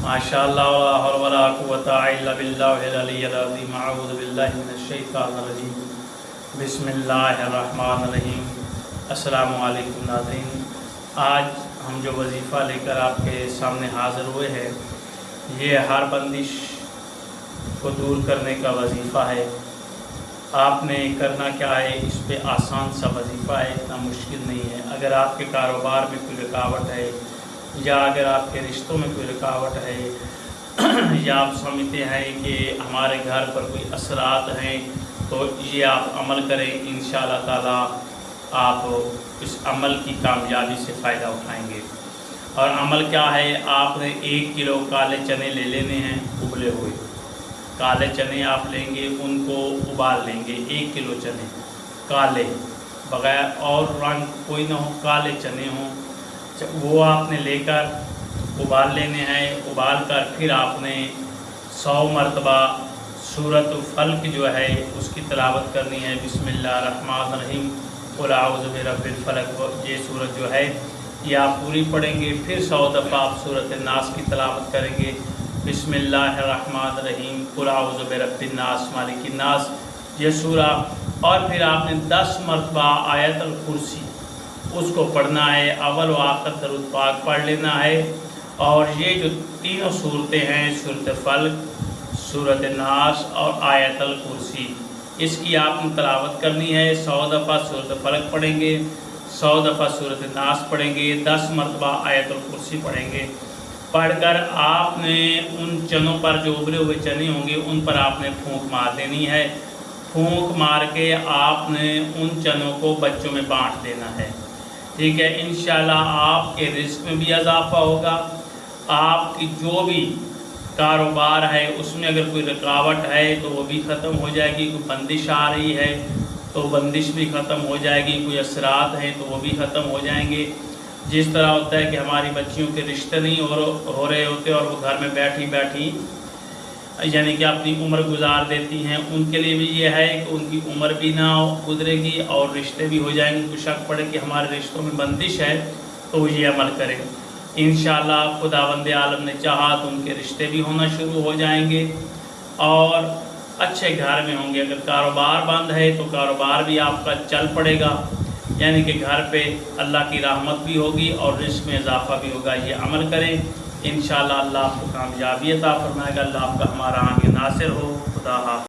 माशाअल्लाह ला हौला वला कुव्वता इल्ला बिल्लाहिल अलिय्यिल अज़ीम। अऊज़ु बिल्लाहि मिनश शैतानिर रजीम। बिस्मिल्लाहिर रहमानिर रहीम। अस्सलामु अलैकुम नाज़रीन, आज हम जो वजीफ़ा लेकर आपके सामने हाज़िर हुए हैं, ये हर बंदिश को दूर करने का वजीफ़ा है। आपने करना क्या है, इस पे आसान सा वजीफ़ा है, इतना मुश्किल नहीं है। अगर आपके कारोबार में कोई रुकावट है या अगर आपके रिश्तों में कोई रुकावट है या आप समझते हैं कि हमारे घर पर कोई असरात हैं, तो ये आप अमल करें। इंशाअल्लाह ताला आप इस अमल की कामयाबी से फ़ायदा उठाएंगे। और अमल क्या है, आपने 1 किलो काले चने ले लेने हैं, उबले हुए काले चने आप लेंगे, उनको उबाल लेंगे। 1 किलो चने काले, बग़ैर और रंग कोई ना हो, काले चने हों, वो आपने लेकर उबाल लेने हैं। उबाल कर फिर आपने 100 मरतबा सूरत फल्क जो है उसकी तिलावत करनी है। बिस्मिल्लाहिर्रहमानिर्रहीम, क़ुल अऊज़ु बिरब्बिल फलक, ये सूरत जो है ये आप पूरी पढ़ेंगे। फिर 100 दफ़ा आप सूरत नास की तिलावत करेंगे। बिस्मिल्लाहिर्रहमानिर्रहीम, क़ुल अऊज़ु बिरब्बिन नास मालिकिन नास, ये सूरा। और फिर आपने 10 मरतबा आयतुल कुर्सी उसको पढ़ना है। अव्वल व आखिर दरूद पाक पढ़ लेना है। और ये जो तीनों सूरतें हैं, सूरत फल्क, सूरत नास और आयतुल कुर्सी, इसकी आपने तिलावत करनी है। 100 दफ़ा सूरत फल्क पढ़ेंगे, 100 दफ़ा सूरत नास पढ़ेंगे, 10 मरतबा आयतुल कुर्सी पढ़ेंगे। पढ़कर आपने उन चनों पर, जो उबले हुए चने होंगे, उन पर आपने फूंक मार देनी है। फूंक मार के आपने उन चनों को बच्चों में बांट देना है। ठीक है, इंशाअल्लाह आपके रिस्क में भी इजाफ़ा होगा। आपकी जो भी कारोबार है उसमें अगर कोई रुकावट है तो वो भी ख़त्म हो जाएगी। कोई बंदिश आ रही है तो बंदिश भी ख़त्म हो जाएगी। कोई असरात हैं तो वो भी ख़त्म हो जाएंगे। जिस तरह होता है कि हमारी बच्चियों के रिश्ते नहीं हो रहे होते और वो घर में बैठी बैठी यानी कि अपनी उम्र गुजार देती हैं, उनके लिए भी ये है कि उनकी उम्र भी ना गुजरेगी और रिश्ते भी हो जाएंगे। कुछ शक पड़े कि हमारे रिश्तों में बंदिश है तो ये अमल करें। इंशाअल्लाह खुदावंद आलम ने चाहा तो उनके रिश्ते भी होना शुरू हो जाएंगे और अच्छे घर में होंगे। अगर कारोबार बंद है तो कारोबार भी आपका चल पड़ेगा, यानी कि घर पे अल्लाह की रहमत भी होगी और रिस्क में इजाफ़ा भी होगा। ये अमल करें, इंशाअल्लाह अल्लाह आपको कामयाबी अता फरमाएगा। अल्लाह आपका हमारा आगे नासिर हो। खुदा हाफ़िज़।